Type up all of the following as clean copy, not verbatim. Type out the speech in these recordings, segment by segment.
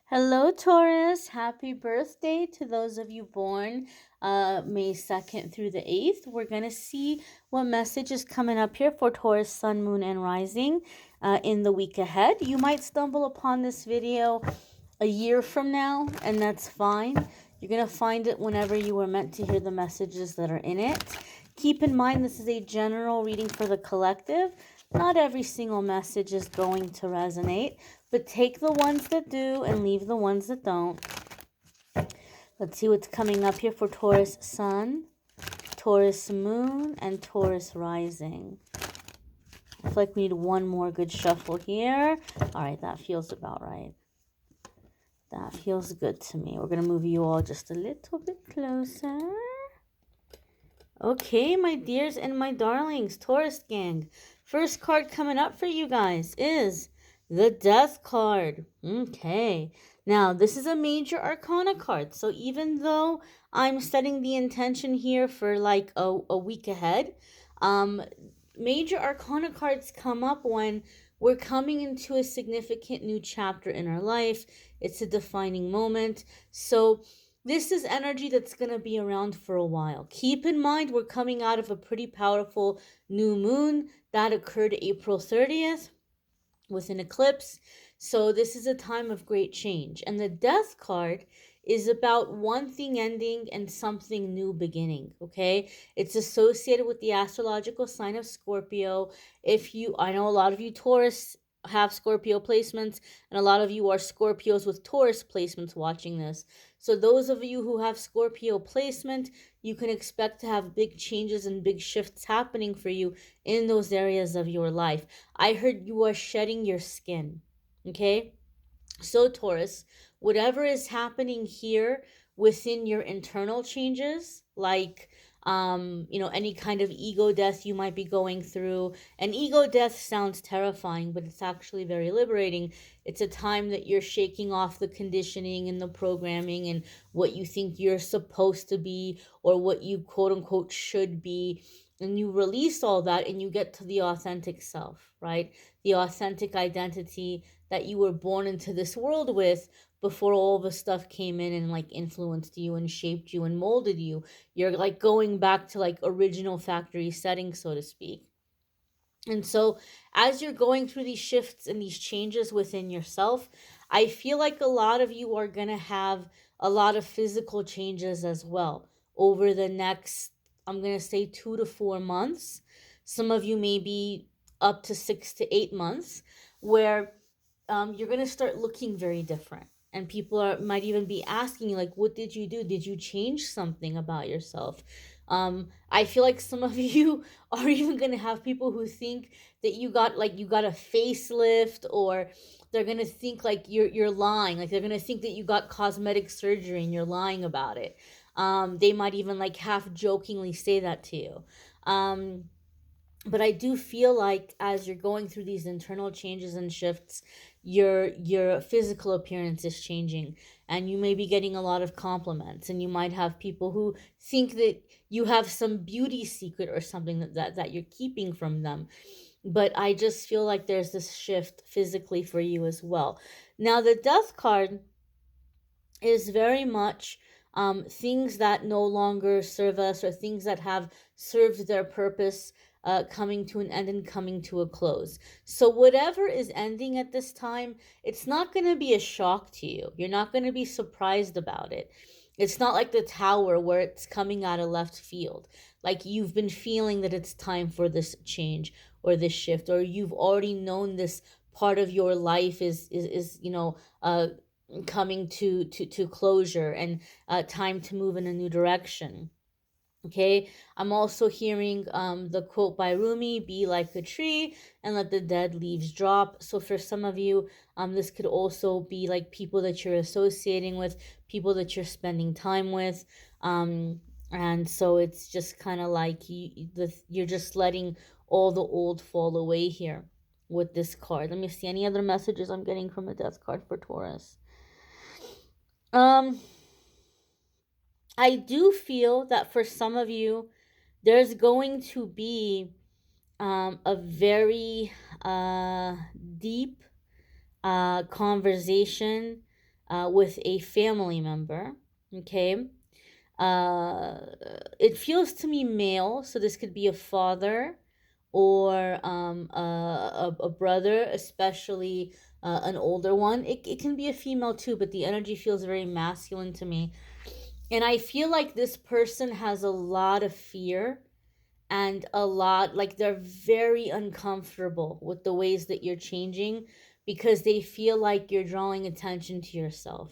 Hello, Taurus. Happy birthday to those of you born May 2nd through the 8th. We're going to see what message is coming up here for Taurus, Sun, Moon, and Rising in the week ahead. You might stumble upon this video a year from now, and that's fine. You're going to find it whenever you were meant to hear the messages that are in it. Keep in mind, this is a general reading for the collective. Not every single message is going to resonate, but take the ones that do and leave the ones that don't. Let's see what's coming up here for Taurus Sun, Taurus Moon, and Taurus Rising. I feel like we need one more good shuffle here. All right, that feels about right. That feels good to me. We're going to move you all just a little bit closer. Okay, my dears and my darlings, Taurus gang. First card coming up for you guys is the Death card. Okay. Now, this is a major arcana card. So even though I'm setting the intention here for like a week ahead, major arcana cards come up when we're coming into a significant new chapter in our life. It's a defining moment. So this is energy that's going to be around for a while. Keep in mind, we're coming out of a pretty powerful new moon that occurred April 30th with an eclipse. So this is a time of great change. And the Death card is about one thing ending and something new beginning, okay? It's associated with the astrological sign of Scorpio. I know a lot of you Taurus have Scorpio placements, and a lot of you are Scorpios with Taurus placements watching this. So those of you who have Scorpio placement, you can expect to have big changes and big shifts happening for you in those areas of your life. I heard you are shedding your skin, okay? So Taurus, whatever is happening here within your internal changes, like any kind of ego death you might be going through. And ego death sounds terrifying, but it's actually very liberating. It's a time that you're shaking off the conditioning and the programming and what you think you're supposed to be or what you quote unquote should be. And you release all that and you get to the authentic self, right? The authentic identity that you were born into this world with before all the stuff came in and like influenced you and shaped you and molded you. You're like going back to like original factory settings, so to speak. And so, as you're going through these shifts and these changes within yourself, I feel like a lot of you are going to have a lot of physical changes as well over the next, I'm going to say, 2 to 4 months. Some of you may be up to 6 to 8 months, where you're going to start looking very different. And people might even be asking you, like, what did you do? Did you change something about yourself? I feel like some of you are even gonna have people who think that you got a facelift, or they're gonna think like you're lying. Like they're gonna think that you got cosmetic surgery and you're lying about it. They might even like half jokingly say that to you. But I do feel like as you're going through these internal changes and shifts, your physical appearance is changing, and you may be getting a lot of compliments, and you might have people who think that you have some beauty secret or something that you're keeping from them. But I just feel like there's this shift physically for you as well. Now the Death card is very much things that no longer serve us, or things that have served their purpose coming to an end and coming to a close. So, whatever is ending at this time, it's not going to be a shock to you. You're not going to be surprised about it. It's not like the tower where it's coming out of left field. Like you've been feeling that it's time for this change or this shift, or you've already known this part of your life is coming to closure, and time to move in a new direction. Okay, I'm also hearing the quote by Rumi, be like a tree and let the dead leaves drop. So for some of you, this could also be like people that you're associating with, people that you're spending time with. And so it's just kind of like you're just letting all the old fall away here with this card. Let me see any other messages I'm getting from the Death card for Taurus. Um, I do feel that for some of you, there's going to be a very deep conversation with a family member. Okay. Uh, it feels to me male, so this could be a father or a brother, especially an older one. It can be a female too, but the energy feels very masculine to me. And I feel like this person has a lot of fear and a lot, like they're very uncomfortable with the ways that you're changing because they feel like you're drawing attention to yourself.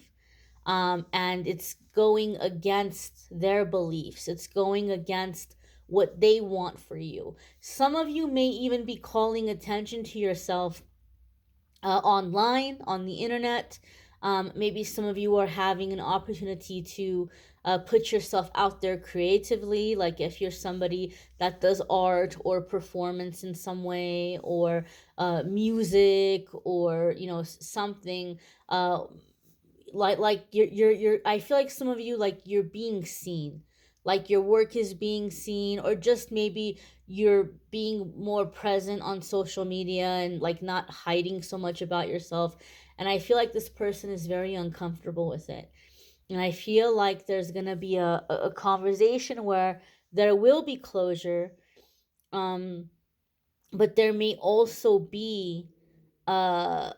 And it's going against their beliefs, it's going against what they want for you. Some of you may even be calling attention to yourself online, on the internet. Maybe some of you are having an opportunity to put yourself out there creatively, like if you're somebody that does art or performance in some way, or music, or something. Like you're I feel like some of you, like you're being seen, like your work is being seen, or just maybe you're being more present on social media and like not hiding so much about yourself. And I feel like this person is very uncomfortable with it. And I feel like there's going to be a conversation where there will be closure, um but there may also be a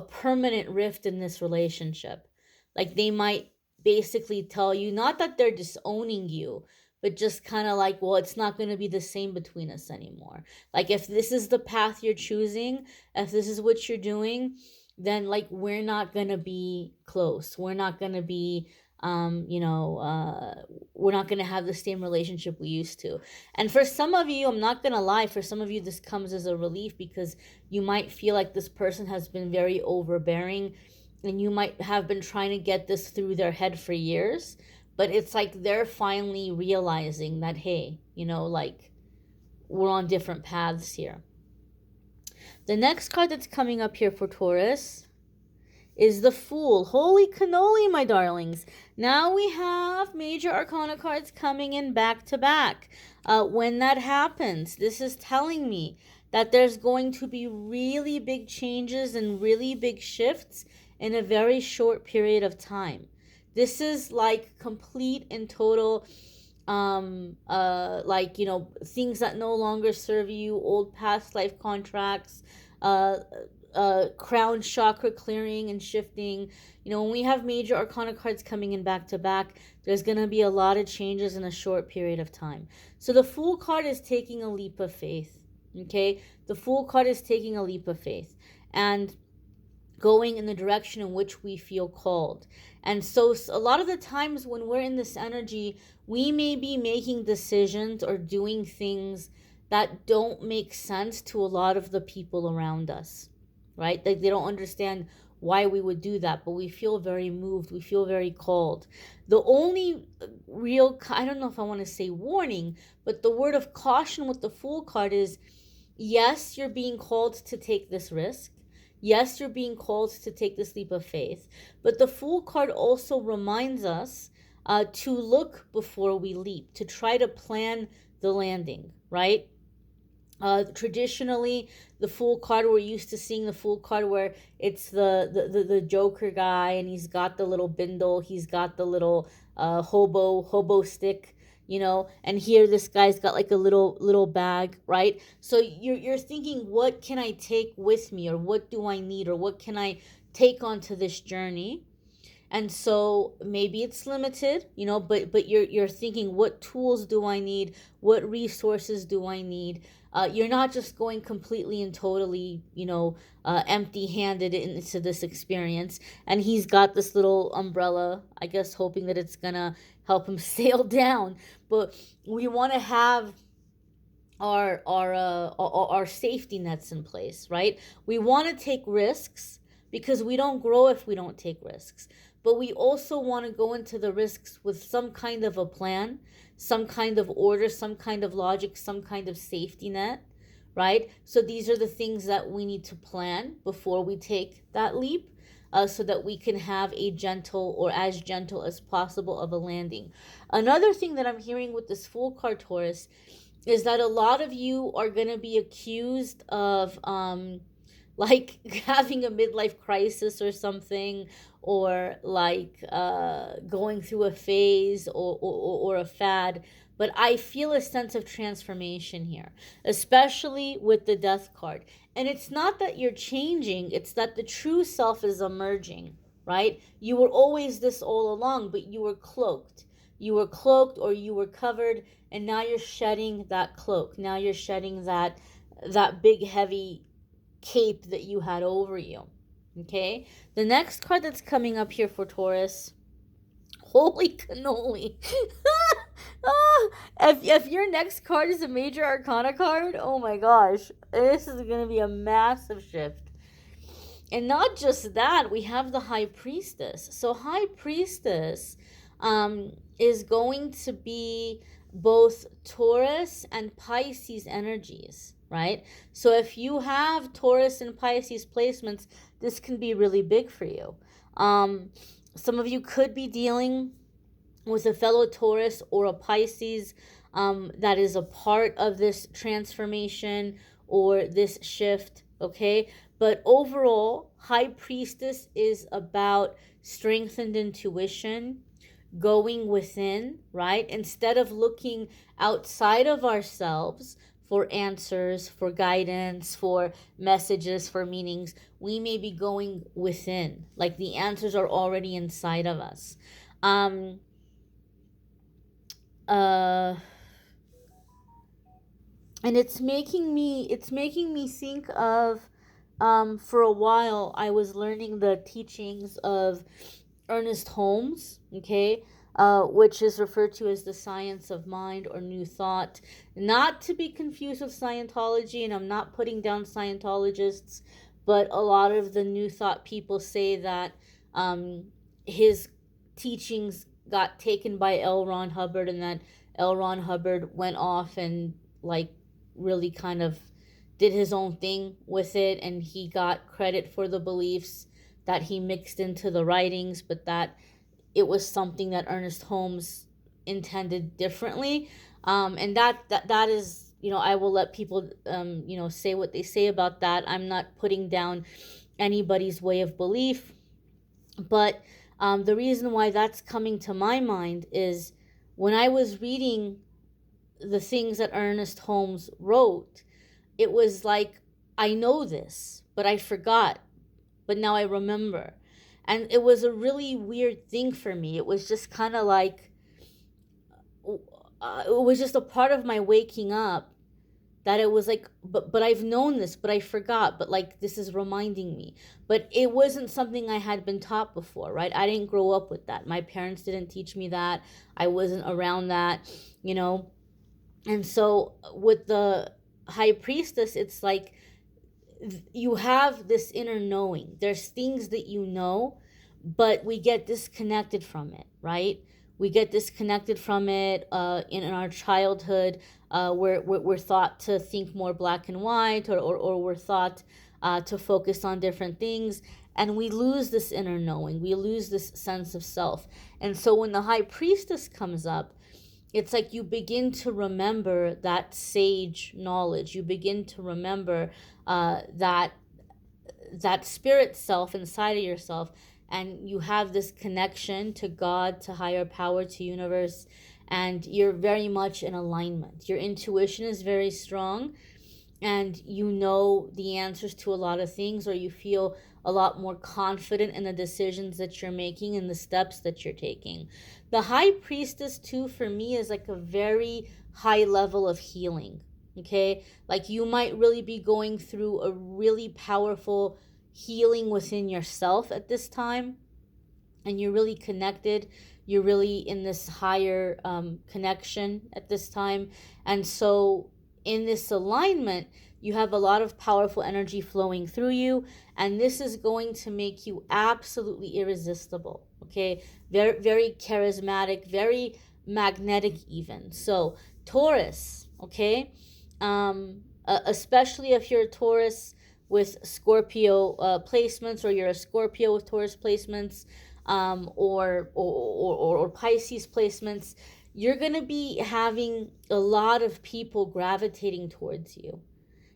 permanent rift in this relationship. Like they might basically tell you, not that they're disowning you, but just kind of like, well, it's not going to be the same between us anymore. Like if this is the path you're choosing, if this is what you're doing, then like we're not going to be close. We're not going to be we're not going to have the same relationship we used to. And for some of you, I'm not going to lie, for some of you this comes as a relief because you might feel like this person has been very overbearing, and you might have been trying to get this through their head for years, but it's like they're finally realizing that, hey, like we're on different paths here. The next card that's coming up here for Taurus is the Fool. Holy cannoli, my darlings. Now we have major arcana cards coming in back to back. When that happens, this is telling me that there's going to be really big changes and really big shifts in a very short period of time. This is like complete and total things that no longer serve you, old past life contracts, uh crown chakra clearing and shifting. When we have major arcana cards coming in back to back, there's going to be a lot of changes in a short period of time. So the Fool card is taking a leap of faith. Okay, the Fool card is taking a leap of faith and going in the direction in which we feel called. And so a lot of the times when we're in this energy, we may be making decisions or doing things that don't make sense to a lot of the people around us, right? Like they don't understand why we would do that, but we feel very moved, we feel very called. The only real, I don't know if I want to say warning, but the word of caution with the Fool card is, yes, you're being called to take this risk. Yes, you're being called to take this leap of faith. But the Fool card also reminds us to look before we leap, to try to plan the landing, right? Traditionally, the Fool card, we're used to seeing the Fool card where it's the Joker guy, and he's got the little bindle, he's got the little hobo stick, and here this guy's got like a little bag, right? So you're thinking, what can I take with me, or what do I need, or what can I take onto this journey? And so maybe it's limited, but you're thinking, what tools do I need, what resources do I need? You're not just going completely and totally empty handed into this experience. And he's got this little umbrella, I guess, hoping that it's gonna help him sail down. But we want to have our safety nets in place, right? We want to take risks because we don't grow if we don't take risks. But we also want to go into the risks with some kind of a plan, some kind of order, some kind of logic, some kind of safety net, right? So these are the things that we need to plan before we take that leap, so that we can have a gentle, or as gentle as possible, of a landing. Another thing that I'm hearing with this Fool card, Taurus, is that a lot of you are going to be accused of like having a midlife crisis or something, or like going through a phase, or a fad. But I feel a sense of transformation here, especially with the death card. And it's not that you're changing, it's that the true self is emerging, right? You were always this all along, but you were cloaked. You were cloaked, or you were covered, and now you're shedding that cloak. Now you're shedding that big heavy cape that you had over you. Okay? The next card that's coming up here for Taurus. Holy cannoli. Ah, if your next card is a major arcana card, oh my gosh, this is going to be a massive shift. And not just that, we have the High Priestess. So High Priestess is going to be both Taurus and Pisces energies, right? So if you have Taurus and Pisces placements, this can be really big for you. Some of you could be dealing with a fellow Taurus or a Pisces that is a part of this transformation or this shift, okay? But overall, High Priestess is about strengthened intuition, going within, right? Instead of looking outside of ourselves for answers, for guidance, for messages, for meanings, we may be going within. Like the answers are already inside of us. And it's making me think of, for a while I was learning the teachings of Ernest Holmes, okay, which is referred to as the science of mind or new thought, not to be confused with Scientology. And I'm not putting down Scientologists, but a lot of the new thought people say that his teachings got taken by L. Ron Hubbard, and that L. Ron Hubbard went off and like really kind of did his own thing with it, and he got credit for the beliefs that he mixed into the writings, but that it was something that Ernest Holmes intended differently. And that is, I will let people say what they say about that. I'm not putting down anybody's way of belief, but the reason why that's coming to my mind is when I was reading the things that Ernest Holmes wrote, it was like, I know this, but I forgot, but now I remember. And it was a really weird thing for me. It was just kind of like, it was just a part of my waking up that it was like, but I've known this, but I forgot, but like this is reminding me. But it wasn't something I had been taught before, right? I didn't grow up with that. My parents didn't teach me that. I wasn't around that, And so with the High Priestess, it's like you have this inner knowing. There's things that you know, but we get disconnected from it, right? We get disconnected from it in our childhood. We're thought to think more black and white, or we're thought to focus on different things, and we lose this inner knowing. We lose this sense of self. And so when the High Priestess comes up, it's like you begin to remember that sage knowledge. You begin to remember that spirit self inside of yourself, and you have this connection to God, to higher power, to universe, and you're very much in alignment. Your intuition is very strong, and you know the answers to a lot of things, or you feel a lot more confident in the decisions that you're making and the steps that you're taking. The High Priestess too, for me, is like a very high level of healing. Okay, like you might really be going through a really powerful healing within yourself at this time, and you're really connected. You're really in this higher connection at this time. And so in this alignment, you have a lot of powerful energy flowing through you, and this is going to make you absolutely irresistible. Okay, very, very charismatic, very magnetic even. So Taurus, okay, especially if you're a Taurus with Scorpio placements, or you're a Scorpio with Taurus placements, or Pisces placements, you're going to be having a lot of people gravitating towards you.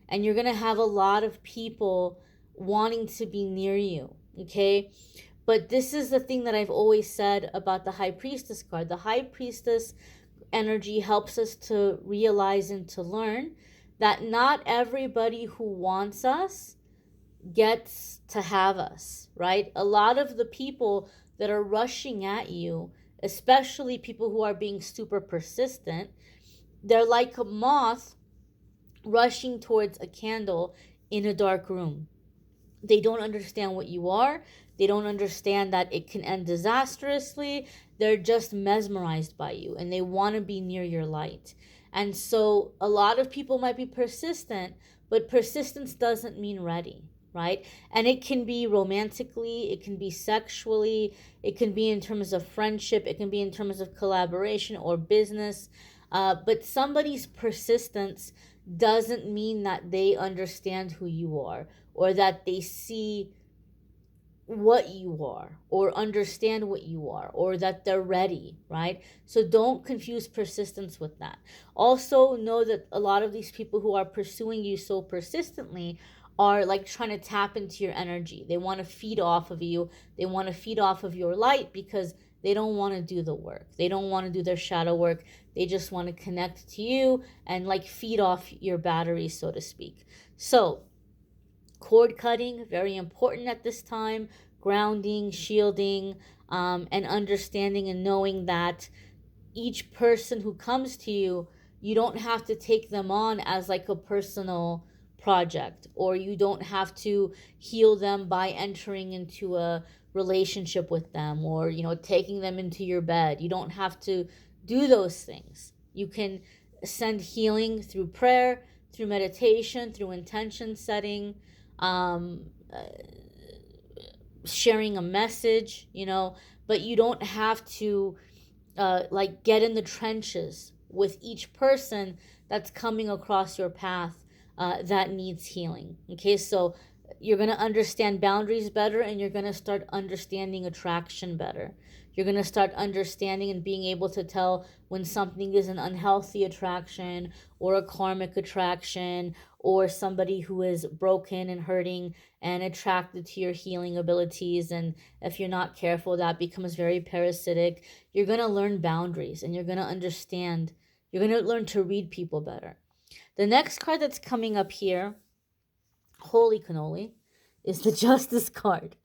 And you're going to have a lot of people wanting to be near you, okay? But this is the thing that I've always said about the High Priestess card. The High Priestess energy helps us to realize and to learn that not everybody who wants us gets to have us, right? A lot of the people that are rushing at you, especially people who are being super persistent, they're like a moth rushing towards a candle in a dark room. They don't understand what you are. They don't understand that it can end disastrously. They're just mesmerized by you and they want to be near your light. And so a lot of people might be persistent, but persistence doesn't mean ready, right? And it can be romantically, it can be sexually, it can be in terms of friendship, it can be in terms of collaboration or business. But somebody's persistence doesn't mean that they understand who you are or that they see what you are or understand what you are or that they're ready, right? So don't confuse persistence with that. Also know that a lot of these people who are pursuing you so persistently are like trying to tap into your energy. They want to feed off of you. They want to feed off of your light because they don't want to do the work. They don't want to do their shadow work. They just want to connect to you and like feed off your battery, so to speak. So cord cutting, very important at this time, grounding, shielding, and understanding and knowing that each person who comes to you, you don't have to take them on as like a personal project, or you don't have to heal them by entering into a relationship with them or, taking them into your bed. You don't have to do those things. You can send healing through prayer, through meditation, through intention setting, um, uh, sharing a message, but you don't have to like get in the trenches with each person that's coming across your path that needs healing. Okay, so you're going to understand boundaries better and you're going to start understanding attraction better. You're going to start understanding and being able to tell when something is an unhealthy attraction or a karmic attraction or somebody who is broken and hurting and attracted to your healing abilities. And if you're not careful, that becomes very parasitic. You're going to learn boundaries and you're going to understand. You're going to learn to read people better. The next card that's coming up here, holy cannoli, is the Justice card.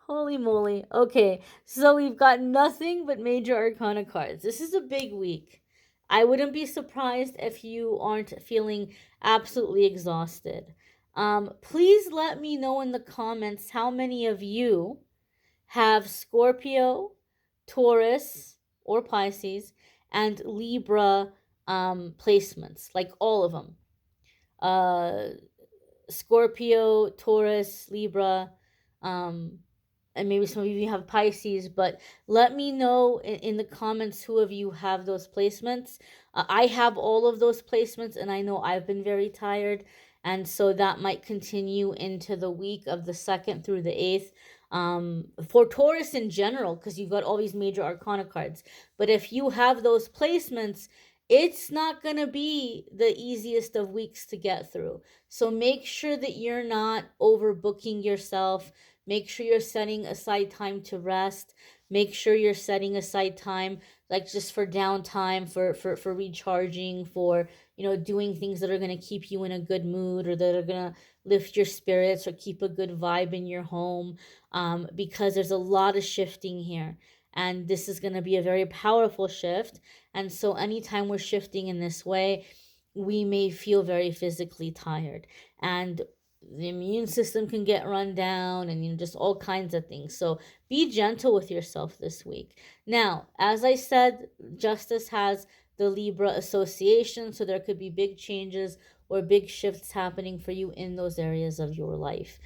Holy moly. Okay, so we've got nothing but major arcana cards. This is a big week. I wouldn't be surprised if you aren't feeling absolutely exhausted. Please let me know in the comments how many of you have Scorpio, Taurus, or Pisces, and Libra placements, like all of them. Scorpio, Taurus, Libra, and maybe some of you have Pisces, but let me know in the comments who of you have those placements. I have all of those placements, and I know I've been very tired, and so that might continue into the week of the 2nd through the 8th. For Taurus in general, because you've got all these major arcana cards. But if you have those placements, it's not going to be the easiest of weeks to get through. So make sure that you're not overbooking yourself. Make sure you're setting aside time to rest. Make sure you're setting aside time like just for downtime, for recharging, for, doing things that are going to keep you in a good mood or that are going to lift your spirits or keep a good vibe in your home, because there's a lot of shifting here. And this is going to be a very powerful shift. And so anytime we're shifting in this way, we may feel very physically tired. And the immune system can get run down and just all kinds of things. So be gentle with yourself this week. Now, as I said, Justice has the Libra association, so there could be big changes or big shifts happening for you in those areas of your life.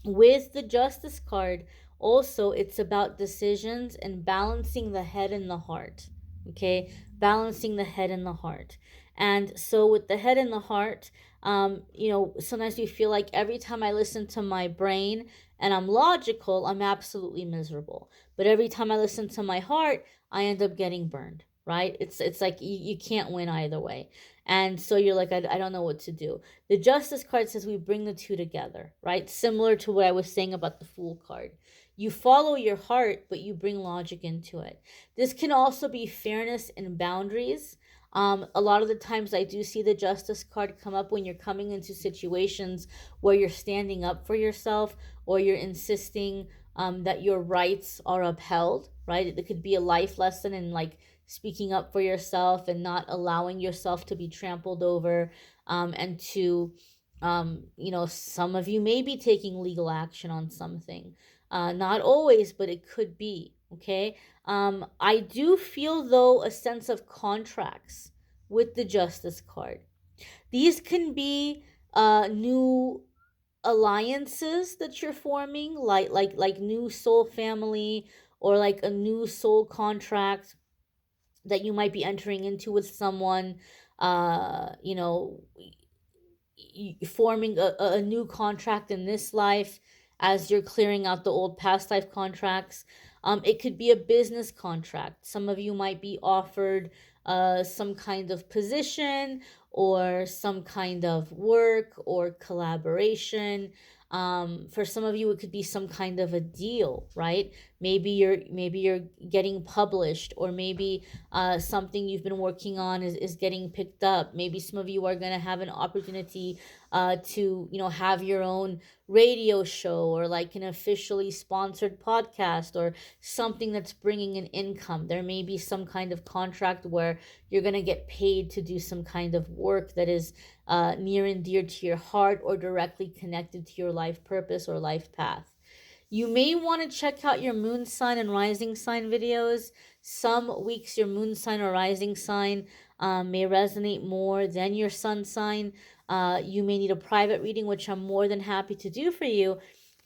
With the Justice card, also it's about decisions and balancing the head and the heart. Okay, balancing the head and the heart. And so with the head and the heart, sometimes we feel like every time I listen to my brain and I'm logical, I'm absolutely miserable. But every time I listen to my heart, I end up getting burned. right? It's like you can't win either way. And so you're like, I don't know what to do. The Justice card says we bring the two together, right? Similar to what I was saying about the Fool card. You follow your heart, but you bring logic into it. This can also be fairness and boundaries. A lot of the times I do see the Justice card come up when you're coming into situations where you're standing up for yourself, or you're insisting that your rights are upheld, right? It could be a life lesson in like speaking up for yourself and not allowing yourself to be trampled over, and to, some of you may be taking legal action on something. Not always, but it could be. Okay. I do feel, though, a sense of contracts with the Justice card. These can be new alliances that you're forming, like new soul family, or like a new soul contract that you might be entering into with someone. You know, forming a new contract in this life as you're clearing out the old past life contracts. It could be a business contract. Some of you might be offered some kind of position, or some kind of work or collaboration. For some of you, it could be some kind of a deal, right? Maybe you're getting published, or maybe something you've been working on is getting picked up. Maybe some of you are going to have an opportunity to have your own radio show, or like an officially sponsored podcast, or something that's bringing an income. There may be some kind of contract where you're going to get paid to do some kind of work that is near and dear to your heart, or directly connected to your life purpose or life path. You may want to check out your moon sign and rising sign videos. Some weeks your moon sign or rising sign may resonate more than your sun sign. You may need a private reading, which I'm more than happy to do for you.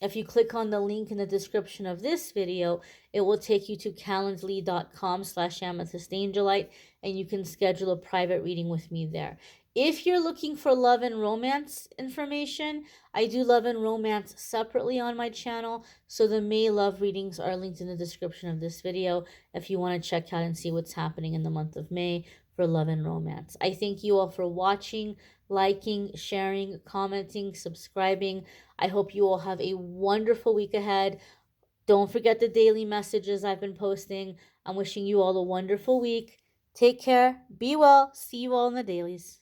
If you click on the link in the description of this video, it will take you to calendly.com/amethystangelite, and you can schedule a private reading with me there. If you're looking for love and romance information, I do love and romance separately on my channel, so the May love readings are linked in the description of this video if you want to check out and see what's happening in the month of May for love and romance. I thank you all for watching, liking, sharing, commenting, subscribing. I hope you all have a wonderful week ahead. Don't forget the daily messages I've been posting. I'm wishing you all a wonderful week. Take care. Be well. See you all in the dailies.